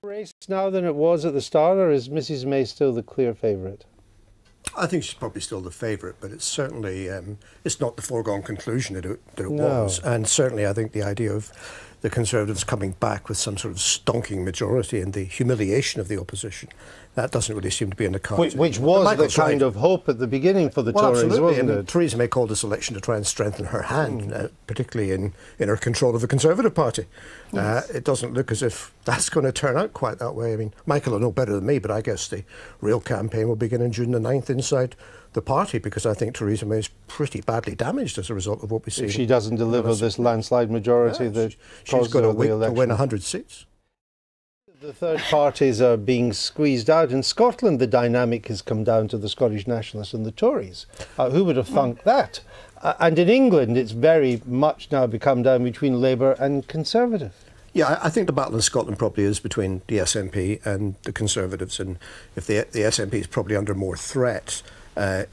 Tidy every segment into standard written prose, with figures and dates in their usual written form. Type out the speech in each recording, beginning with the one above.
Race now than it was at the start, or is Mrs May still the clear favourite? I think she's probably still the favourite, but it's certainly it's not the foregone conclusion that it was. And certainly I think the idea of the Conservatives coming back with some sort of stonking majority and the humiliation of the opposition, that doesn't really seem to be in the cards. Which was the kind of hope at the beginning for the Tories, wasn't it? Theresa May called this election to try and strengthen her hand, particularly in her control of the Conservative Party. Yes. It doesn't look as if that's going to turn out quite that way. I mean, Michael will know better than me, but I guess the real campaign will begin on June the 9th inside the party, because I think Theresa May is pretty badly damaged as a result of what we see. If she doesn't deliver this landslide majority, that she's going to win 100 seats. The third parties are being squeezed out. In Scotland, the dynamic has come down to the Scottish Nationalists and the Tories. Who would have thunk that? And in England, it's very much now become down between Labour and Conservative. Yeah, I think the battle in Scotland probably is between the SNP and the Conservatives, and if the SNP is probably under more threat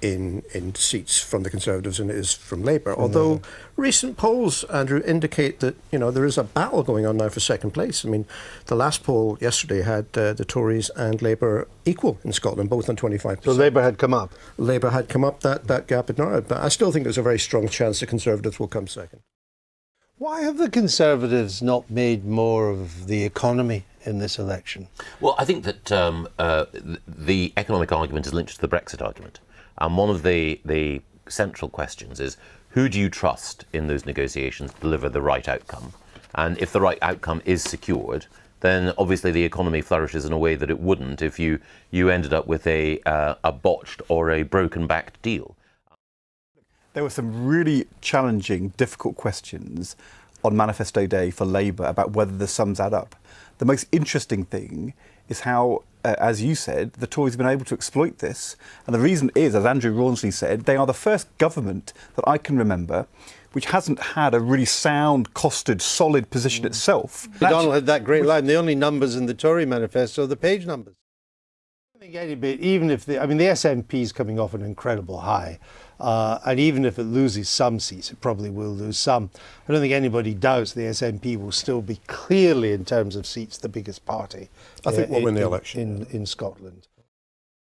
in seats from the Conservatives than it is from Labour. Although recent polls, Andrew, indicate that there is a battle going on now for second place. I mean, the last poll yesterday had the Tories and Labour equal in Scotland, both on 25%. So Labour had come up. Labour had come up. That gap had narrowed. But I still think there's a very strong chance the Conservatives will come second. Why have the Conservatives not made more of the economy in this election? Well, I think that the economic argument is linked to the BrExit argument. And one of the central questions is, who do you trust in those negotiations to deliver the right outcome? And if the right outcome is secured, then obviously the economy flourishes in a way that it wouldn't if you ended up with a botched or a broken-backed deal. There were some really challenging, difficult questions on Manifesto Day for Labour about whether the sums add up. The most interesting thing is how, as you said, the Tories have been able to exploit this. And the reason is, as Andrew Rawnsley said, they are the first government that I can remember which hasn't had a really sound, costed, solid position itself. Donald had that great line, the only numbers in the Tory manifesto are the page numbers. I think any bit, even if the SNP is coming off an incredible high, and even if it loses some seats, it probably will lose some. I don't think anybody doubts the SNP will still be clearly, in terms of seats, the biggest party. I think we'll win the election in Scotland.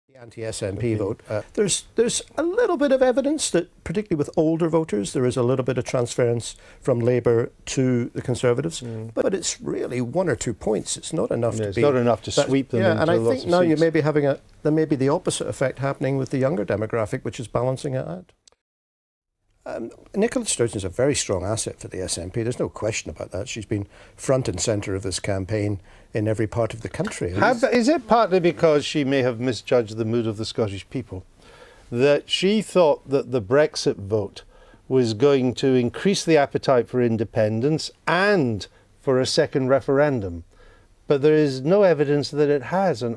The anti-SNP vote. There's a little bit of evidence that, particularly with older voters, there is a little bit of transference from Labour to the Conservatives, but it's really 1 or 2 points. It's not enough to be. It's not enough to sweep them. Yeah, into and I lots think of now seats. you may be having there may be the opposite effect happening with the younger demographic, which is balancing it out. Nicola Sturgeon is a very strong asset for the SNP. There's no question about that. She's been front and centre of this campaign in every part of the country. Is it partly because she may have misjudged the mood of the Scottish people, that she thought that the BrExit vote was going to increase the appetite for independence and for a second referendum? But there is no evidence that it has on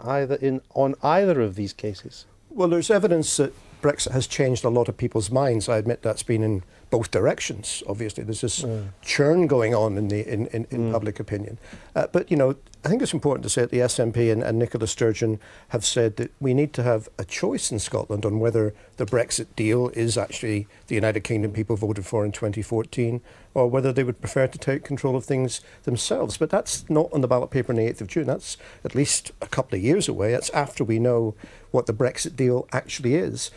either of these cases. Well, there's evidence that Brexit has changed a lot of people's minds. I admit that's been in both directions. Obviously, there's this churn going on in public opinion. But I think it's important to say that the SNP and Nicola Sturgeon have said that we need to have a choice in Scotland on whether the Brexit deal is actually the United Kingdom people voted for in 2014, or whether they would prefer to take control of things themselves. But that's not on the ballot paper on the 8th of June. That's at least a couple of years away. That's after we know what the Brexit deal actually is.